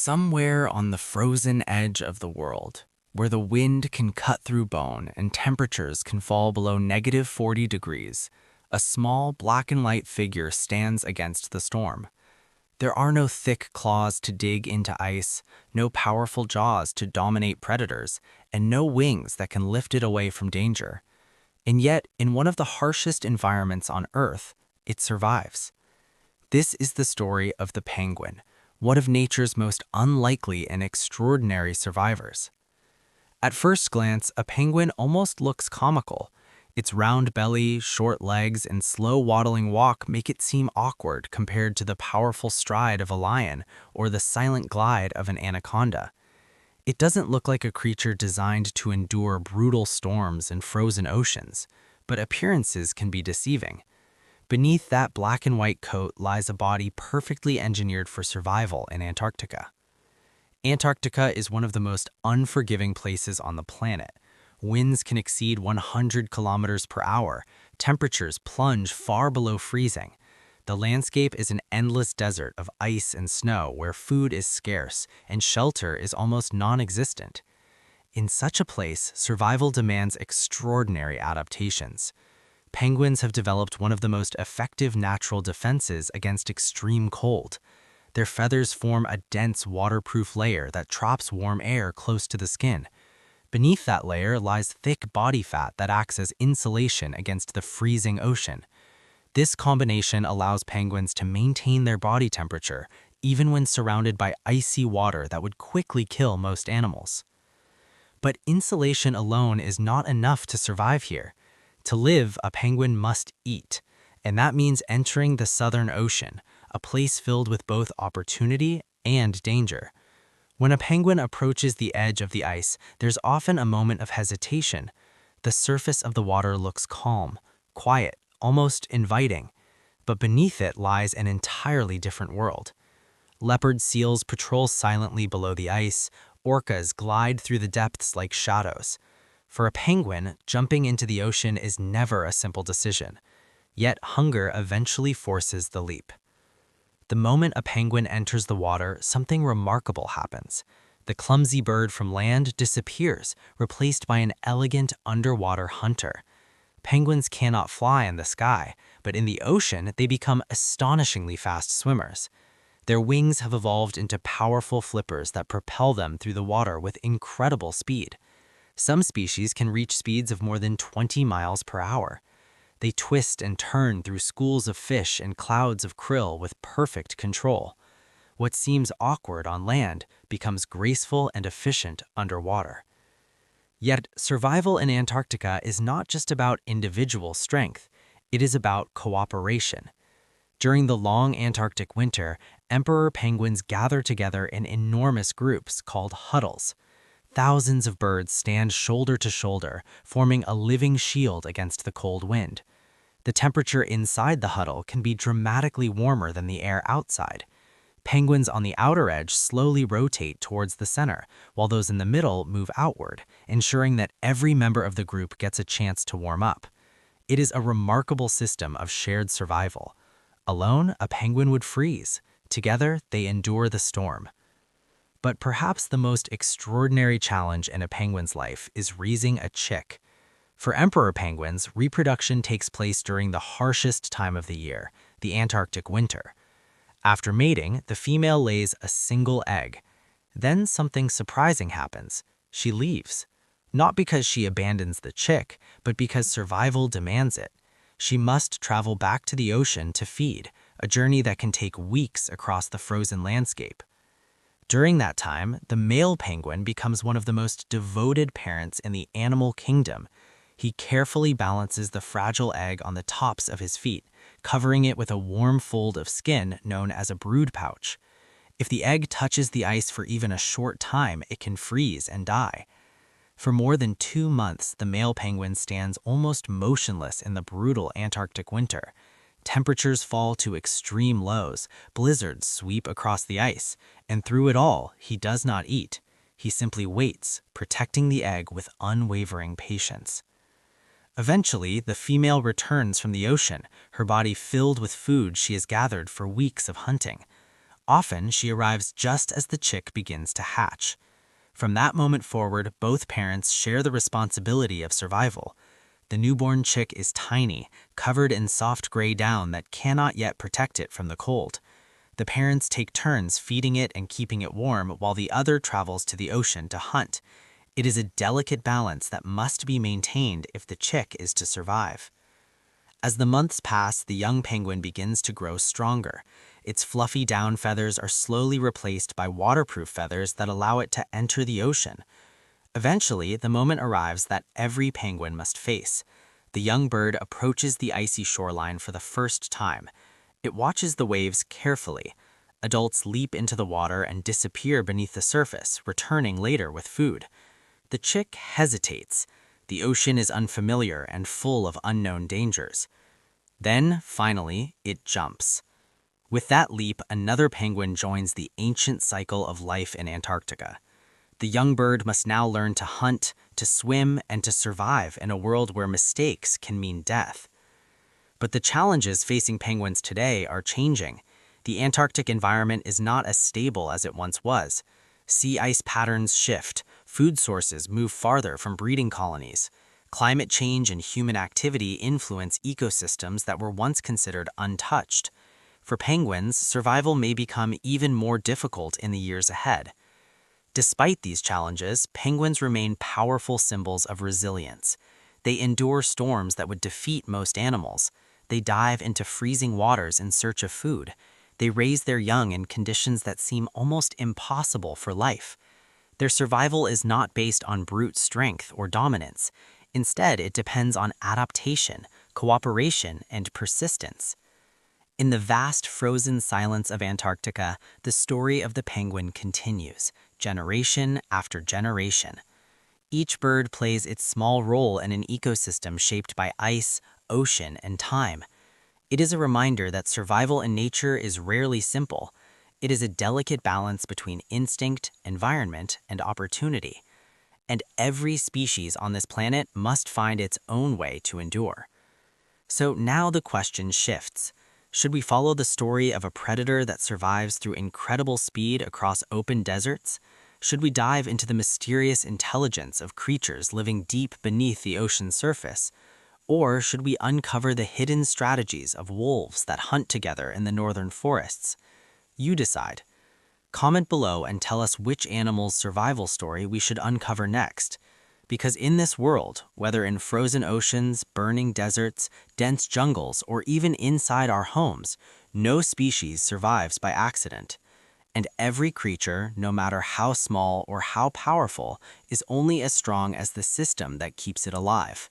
Somewhere on the frozen edge of the world, where the wind can cut through bone and temperatures can fall below -40 degrees, a small black and white figure stands against the storm. There are no thick claws to dig into ice, no powerful jaws to dominate predators, and no wings that can lift it away from danger. And yet, in one of the harshest environments on Earth, it survives. This is the story of the penguin, one of nature's most unlikely and extraordinary survivors. At first glance, a penguin almost looks comical. Its round belly, short legs, and slow waddling walk make it seem awkward compared to the powerful stride of a lion or the silent glide of an anaconda. It doesn't look like a creature designed to endure brutal storms and frozen oceans, but appearances can be deceiving. Beneath that black and white coat lies a body perfectly engineered for survival in Antarctica. Antarctica is one of the most unforgiving places on the planet. Winds can exceed 100 kilometers per hour, temperatures plunge far below freezing. The landscape is an endless desert of ice and snow where food is scarce and shelter is almost non-existent. In such a place, survival demands extraordinary adaptations. Penguins have developed one of the most effective natural defenses against extreme cold. Their feathers form a dense waterproof layer that traps warm air close to the skin. Beneath that layer lies thick body fat that acts as insulation against the freezing ocean. This combination allows penguins to maintain their body temperature even when surrounded by icy water that would quickly kill most animals. But insulation alone is not enough to survive here. To live, a penguin must eat, and that means entering the Southern Ocean, a place filled with both opportunity and danger. When a penguin approaches the edge of the ice, there's often a moment of hesitation. The surface of the water looks calm, quiet, almost inviting, but beneath it lies an entirely different world. Leopard seals patrol silently below the ice, orcas glide through the depths like shadows. For a penguin, jumping into the ocean is never a simple decision, yet hunger eventually forces the leap. The moment a penguin enters the water, something remarkable happens. The clumsy bird from land disappears, replaced by an elegant underwater hunter. Penguins cannot fly in the sky, but in the ocean they become astonishingly fast swimmers. Their wings have evolved into powerful flippers that propel them through the water with incredible speed. Some species can reach speeds of more than 20 miles per hour. They twist and turn through schools of fish and clouds of krill with perfect control. What seems awkward on land becomes graceful and efficient underwater. Yet, survival in Antarctica is not just about individual strength, it is about cooperation. During the long Antarctic winter, emperor penguins gather together in enormous groups called huddles. Thousands of birds stand shoulder to shoulder, forming a living shield against the cold wind. The temperature inside the huddle can be dramatically warmer than the air outside. Penguins on the outer edge slowly rotate towards the center, while those in the middle move outward, ensuring that every member of the group gets a chance to warm up. It is a remarkable system of shared survival. Alone, a penguin would freeze. Together, they endure the storm. But perhaps the most extraordinary challenge in a penguin's life is raising a chick. For emperor penguins, reproduction takes place during the harshest time of the year, the Antarctic winter. After mating, the female lays a single egg. Then something surprising happens. She leaves. Not because she abandons the chick, but because survival demands it. She must travel back to the ocean to feed, a journey that can take weeks across the frozen landscape. During that time, the male penguin becomes one of the most devoted parents in the animal kingdom. He carefully balances the fragile egg on the tops of his feet, covering it with a warm fold of skin known as a brood pouch. If the egg touches the ice for even a short time, it can freeze and die. For more than 2 months, the male penguin stands almost motionless in the brutal Antarctic winter. Temperatures fall to extreme lows, blizzards sweep across the ice, and through it all, he does not eat. He simply waits, protecting the egg with unwavering patience. Eventually, the female returns from the ocean, her body filled with food she has gathered for weeks of hunting. Often, she arrives just as the chick begins to hatch. From that moment forward, both parents share the responsibility of survival. The newborn chick is tiny, covered in soft gray down that cannot yet protect it from the cold. The parents take turns feeding it and keeping it warm while the other travels to the ocean to hunt. It is a delicate balance that must be maintained if the chick is to survive. As the months pass, the young penguin begins to grow stronger. Its fluffy down feathers are slowly replaced by waterproof feathers that allow it to enter the ocean. Eventually, the moment arrives that every penguin must face. The young bird approaches the icy shoreline for the first time. It watches the waves carefully. Adults leap into the water and disappear beneath the surface, returning later with food. The chick hesitates. The ocean is unfamiliar and full of unknown dangers. Then, finally, it jumps. With that leap, another penguin joins the ancient cycle of life in Antarctica. The young bird must now learn to hunt, to swim, and to survive in a world where mistakes can mean death. But the challenges facing penguins today are changing. The Antarctic environment is not as stable as it once was. Sea ice patterns shift, food sources move farther from breeding colonies. Climate change and human activity influence ecosystems that were once considered untouched. For penguins, survival may become even more difficult in the years ahead. Despite these challenges, penguins remain powerful symbols of resilience. They endure storms that would defeat most animals. They dive into freezing waters in search of food. They raise their young in conditions that seem almost impossible for life. Their survival is not based on brute strength or dominance. Instead, it depends on adaptation, cooperation, and persistence. In the vast frozen silence of Antarctica, the story of the penguin continues, generation after generation. Each bird plays its small role in an ecosystem shaped by ice, ocean, and time. It is a reminder that survival in nature is rarely simple. It is a delicate balance between instinct, environment, and opportunity. And every species on this planet must find its own way to endure. So now the question shifts. Should we follow the story of a predator that survives through incredible speed across open deserts? Should we dive into the mysterious intelligence of creatures living deep beneath the ocean's surface? Or should we uncover the hidden strategies of wolves that hunt together in the northern forests? You decide. Comment below and tell us which animal's survival story we should uncover next. Because in this world, whether in frozen oceans, burning deserts, dense jungles, or even inside our homes, no species survives by accident. And every creature, no matter how small or how powerful, is only as strong as the system that keeps it alive.